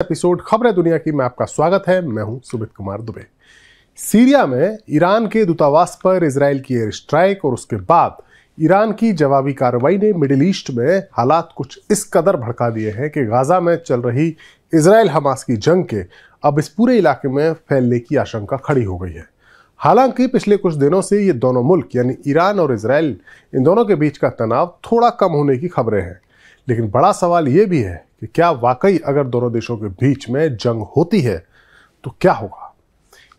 Episode खबरें दुनिया की में आपका स्वागत है। मैं हूं सुमित कुमार दुबे। सीरिया में ईरान के दूतावास पर इजराइल की एयर स्ट्राइक और उसके बाद ईरान की जवाबी कार्रवाई ने मिडिल ईस्ट में हालात कुछ इस कदर भड़का दिए हैं कि गाजा में चल रही इजराइल हमास की जंग के अब इस पूरे इलाके में फैलने की आशंका खड़ी हो गई है। हालांकि पिछले कुछ दिनों से ये दोनों मुल्क यानी ईरान और इजराइल इन दोनों के बीच का तनाव थोड़ा कम होने की खबरें हैं, लेकिन बड़ा सवाल ये भी है कि क्या वाकई अगर दोनों देशों के बीच में जंग होती है तो क्या होगा।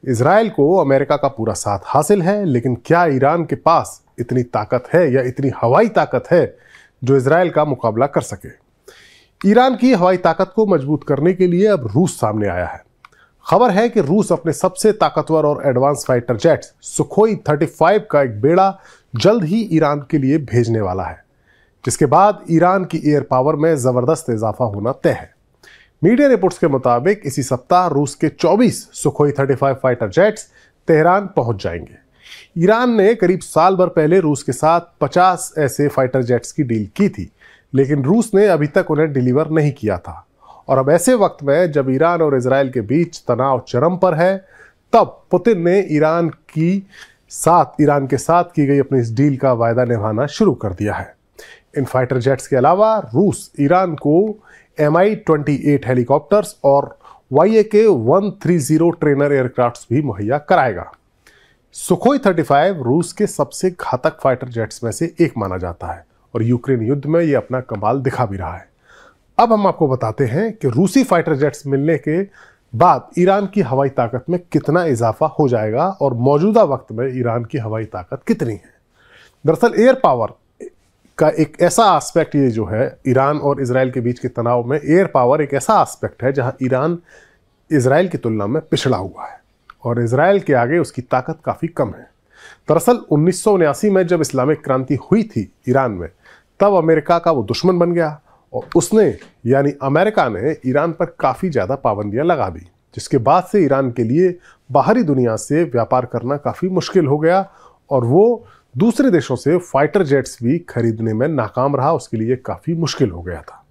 इजराइल को अमेरिका का पूरा साथ हासिल है, लेकिन क्या ईरान के पास इतनी ताकत है या इतनी हवाई ताकत है जो इजराइल का मुकाबला कर सके। ईरान की हवाई ताकत को मजबूत करने के लिए अब रूस सामने आया है। खबर है कि रूस अपने सबसे ताकतवर और एडवांस फाइटर जेट्स सुखोई 35 का एक बेड़ा जल्द ही ईरान के लिए भेजने वाला है, जिसके बाद ईरान की एयर पावर में जबरदस्त इजाफा होना तय है। मीडिया रिपोर्ट्स के मुताबिक इसी सप्ताह रूस के 24 सुखोई 35 फाइटर जेट्स तेहरान पहुंच जाएंगे। ईरान ने करीब साल भर पहले रूस के साथ 50 ऐसे फाइटर जेट्स की डील की थी, लेकिन रूस ने अभी तक उन्हें डिलीवर नहीं किया था। और अब ऐसे वक्त में जब ईरान और इजराइल के बीच तनाव चरम पर है, तब पुतिन ने ईरान के साथ की गई अपनी इस डील का वायदा निभाना शुरू कर दिया है। इन फाइटर जेट्स के अलावा रूस ईरान को Mi-28 हेलीकॉप्टर्स और Yak-130 ट्रेनर एयरक्राफ्ट्स भी मुहैया कराएगा। सुखोई 35 रूस के सबसे घातक फाइटर जेट्स में से एक माना जाता है और यूक्रेन युद्ध में यह अपना कमाल दिखा भी रहा है। अब हम आपको बताते हैं कि रूसी फाइटर जेट्स मिलने के बाद ईरान की हवाई ताकत में कितना इजाफा हो जाएगा और मौजूदा वक्त में ईरान की हवाई ताकत कितनी है। दरअसल एयर पावर का एक ऐसा एस्पेक्ट, ये जो है ईरान और इजराइल के बीच के तनाव में एयर पावर एक ऐसा एस्पेक्ट है जहां ईरान इजराइल की तुलना में पिछड़ा हुआ है और इजराइल के आगे उसकी ताकत काफ़ी कम है। दरअसल 1979 में जब इस्लामिक क्रांति हुई थी ईरान में, तब अमेरिका का वो दुश्मन बन गया और उसने यानी अमेरिका ने ईरान पर काफ़ी ज़्यादा पाबंदियां लगा दी, जिसके बाद से ईरान के लिए बाहरी दुनिया से व्यापार करना काफ़ी मुश्किल हो गया और वो दूसरे देशों से फाइटर जेट्स भी खरीदने में नाकाम रहा। उसके लिए काफ़ी मुश्किल हो गया था।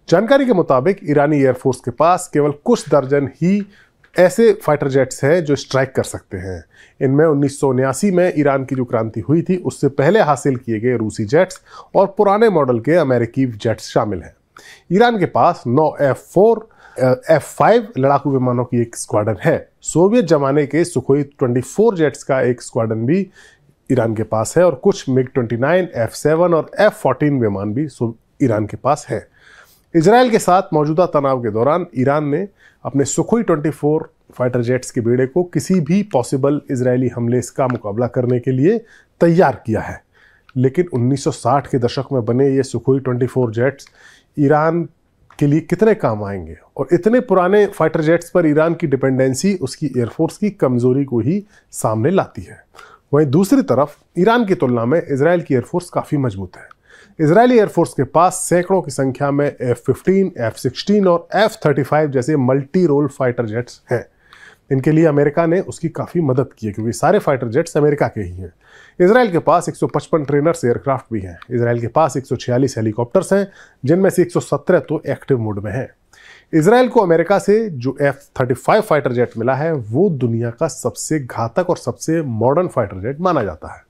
जानकारी के मुताबिक ईरानी एयरफोर्स के पास केवल कुछ दर्जन ही ऐसे फाइटर जेट्स हैं जो स्ट्राइक कर सकते हैं। इनमें 1979 में ईरान की जो क्रांति हुई थी उससे पहले हासिल किए गए रूसी जेट्स और पुराने मॉडल के अमेरिकी जेट्स शामिल हैं। ईरान के पास 9 F4 F5 लड़ाकू विमानों की एक स्क्वाड्रन है। सोवियत जमाने के सुखोई 24 जेट्स का एक स्क्वाड्रन भी ईरान के पास है और कुछ MiG-29, F7 और F14 विमान भी ईरान के पास है। इजराइल के साथ मौजूदा तनाव के दौरान ईरान ने अपने सुखोई 24 फाइटर जेट्स के बेड़े को किसी भी पॉसिबल इजरायली हमले का मुकाबला करने के लिए तैयार किया है, लेकिन 1960 के दशक में बने ये सुखोई 24 जेट्स ईरान के लिए कितने काम आएंगे। और इतने पुराने फाइटर जेट्स पर ईरान की डिपेंडेंसी उसकी एयरफोर्स की कमजोरी को ही सामने लाती है। वहीं दूसरी तरफ ईरान की तुलना में इजराइल की एयरफोर्स काफ़ी मजबूत है। इजरायली एयरफोर्स के पास सैकड़ों की संख्या में F-15, F-16 और F-35 जैसे मल्टी रोल फाइटर जेट्स हैं। इनके लिए अमेरिका ने उसकी काफ़ी मदद की है, क्योंकि सारे फाइटर जेट्स अमेरिका के ही हैं। इजराइल के पास 155 ट्रेनर्स एयरक्राफ्ट भी हैं। इजराइल के पास 146 हेलीकॉप्टर्स हैं, जिनमें से 117 तो एक्टिव मोड में हैं। इजराइल को अमेरिका से जो F-35 फाइटर जेट मिला है वो दुनिया का सबसे घातक और सबसे मॉडर्न फाइटर जेट माना जाता है।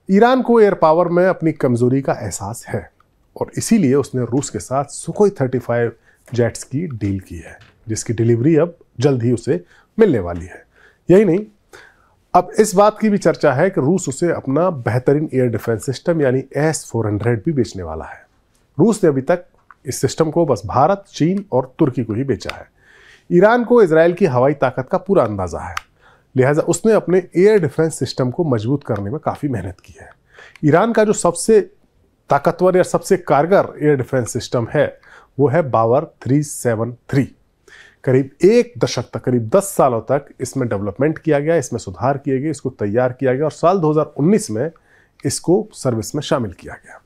ईरान को एयर पावर में अपनी कमजोरी का एहसास है और इसीलिए उसने रूस के साथ सुखोई 35 जेट्स की डील की है, जिसकी डिलीवरी अब जल्द ही उसे मिलने वाली है। यही नहीं, अब इस बात की भी चर्चा है कि रूस उसे अपना बेहतरीन एयर डिफेंस सिस्टम यानी S-400 भी बेचने वाला है। रूस ने अभी तक इस सिस्टम को बस भारत, चीन और तुर्की को ही बेचा है। ईरान को इजराइल की हवाई ताकत का पूरा अंदाजा है, लिहाजा उसने अपने एयर डिफेंस सिस्टम को मजबूत करने में काफ़ी मेहनत की है। ईरान का जो सबसे ताकतवर या सबसे कारगर एयर डिफेंस सिस्टम है वो है बावर 373। करीब एक दशक तक, करीब 10 सालों तक इसमें डेवलपमेंट किया गया, इसमें सुधार किए गए, इसको तैयार किया गया और साल 2019 में इसको सर्विस में शामिल किया गया।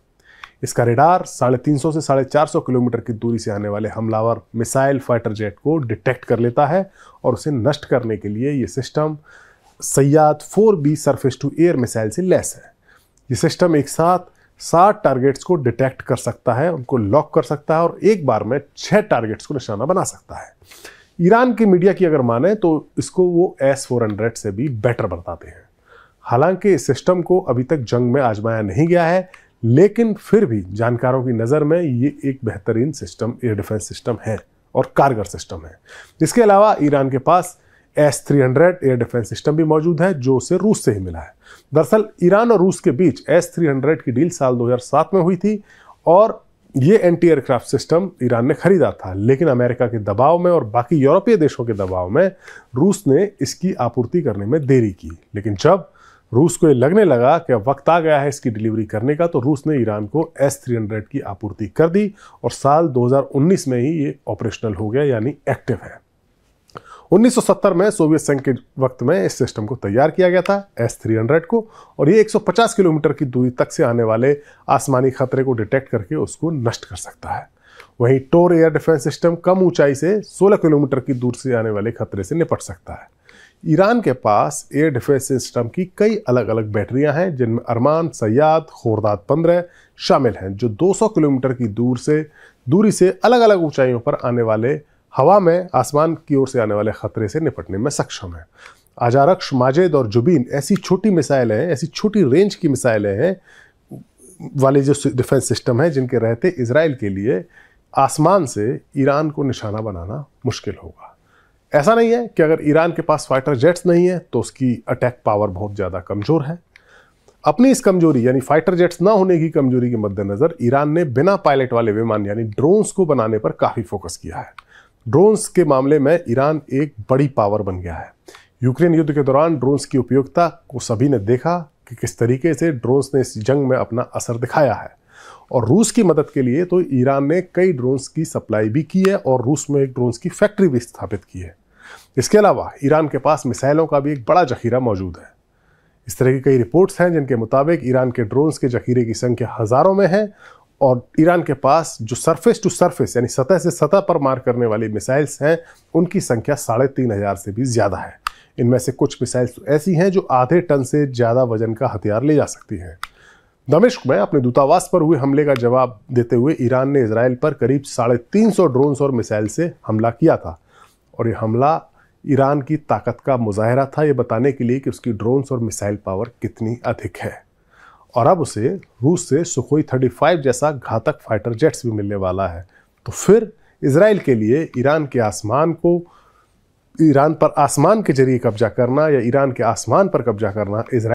इसका रेडार 350 से 450 किलोमीटर की दूरी से आने वाले हमलावर मिसाइल फाइटर जेट को डिटेक्ट कर लेता है और उसे नष्ट करने के लिए ये system Sayyad 4B surface to air missile से लैस है। ये सिस्टम एक साथ 60 टारगेट्स को डिटेक्ट कर सकता है, उनको लॉक कर सकता है और एक बार में 6 टारगेट्स को निशाना बना सकता है। ईरान की मीडिया की अगर माने तो इसको वो S-400 से भी बेटर बताते हैं। हालांकि इस सिस्टम को अभी तक जंग में आजमाया नहीं गया है, लेकिन फिर भी जानकारों की नज़र में ये एक बेहतरीन सिस्टम, एयर डिफेंस सिस्टम है और कारगर सिस्टम है। इसके अलावा ईरान के पास S-300 एयर डिफेंस सिस्टम भी मौजूद है, जो उसे रूस से ही मिला है। दरअसल ईरान और रूस के बीच S-300 की डील साल 2007 में हुई थी और ये एंटी एयरक्राफ्ट सिस्टम ईरान ने खरीदा था, लेकिन अमेरिका के दबाव में और बाकी यूरोपीय देशों के दबाव में रूस ने इसकी आपूर्ति करने में देरी की। लेकिन जब रूस को ये लगने लगा कि अब वक्त आ गया है इसकी डिलीवरी करने का, तो रूस ने ईरान को S-300 की आपूर्ति कर दी और साल 2019 में ही ये ऑपरेशनल हो गया, यानी एक्टिव है। 1970 में सोवियत संघ के वक्त में इस सिस्टम को तैयार किया गया था S-300 को, और ये 150 किलोमीटर की दूरी तक से आने वाले आसमानी खतरे को डिटेक्ट करके उसको नष्ट कर सकता है। वहीं टोर एयर डिफेंस सिस्टम कम ऊंचाई से 16 किलोमीटर की दूर से आने वाले खतरे से निपट सकता है। ईरान के पास एयर डिफेंस सिस्टम की कई अलग अलग बैटरियां हैं, जिनमें अरमान, सयाद, खोरदाद 15 शामिल हैं, जो 200 किलोमीटर की दूरी से अलग अलग ऊंचाइयों पर आने वाले हवा में आसमान की ओर से आने वाले खतरे से निपटने में सक्षम है। अजारक्श, माजिद और जुबीन ऐसी छोटी मिसाइलें हैं, ऐसी छोटी रेंज की मिसाइलें हैं वाले जो डिफेंस सिस्टम है, जिनके रहते इजराइल के लिए आसमान से ईरान को निशाना बनाना मुश्किल होगा। ऐसा नहीं है कि अगर ईरान के पास फाइटर जेट्स नहीं है तो उसकी अटैक पावर बहुत ज़्यादा कमज़ोर है। अपनी इस कमजोरी यानी फाइटर जेट्स ना होने की कमजोरी के मद्देनज़र ईरान ने बिना पायलट वाले विमान यानी ड्रोन्स को बनाने पर काफ़ी फोकस किया है। ड्रोन्स के मामले में ईरान एक बड़ी पावर बन गया है। यूक्रेन युद्ध के दौरान ड्रोन्स की उपयोगिता को सभी ने देखा कि किस तरीके से ड्रोन्स ने इस जंग में अपना असर दिखाया है, और रूस की मदद के लिए तो ईरान ने कई ड्रोन्स की सप्लाई भी की है और रूस में एक ड्रोन्स की फैक्ट्री भी स्थापित की है। इसके अलावा ईरान के पास मिसाइलों का भी एक बड़ा जखीरा मौजूद है। इस तरह की कई रिपोर्ट्स हैं जिनके मुताबिक ईरान के ड्रोन्स के जखीरे की संख्या हज़ारों में है, और ईरान के पास जो सरफेस टू सरफेस यानी सतह से सतह पर मार करने वाली मिसाइल्स हैं, उनकी संख्या 3500 से भी ज़्यादा है। इनमें से कुछ मिसाइल्स ऐसी हैं जो आधे टन से ज़्यादा वजन का हथियार ले जा सकती हैं। दमिश्क में अपने दूतावास पर हुए हमले का जवाब देते हुए ईरान ने इजराइल पर करीब 350 ड्रोन्स और मिसाइल से हमला किया था, और ये हमला ईरान की ताकत का मुजाहरा था, ये बताने के लिए कि उसकी ड्रोन्स और मिसाइल पावर कितनी अधिक है। और अब उसे रूस से सुखोई 35 जैसा घातक फाइटर जेट्स भी मिलने वाला है। तो फिर इजराइल के लिए ईरान पर आसमान के जरिए कब्जा करना या ईरान के आसमान पर कब्जा करना इजराइल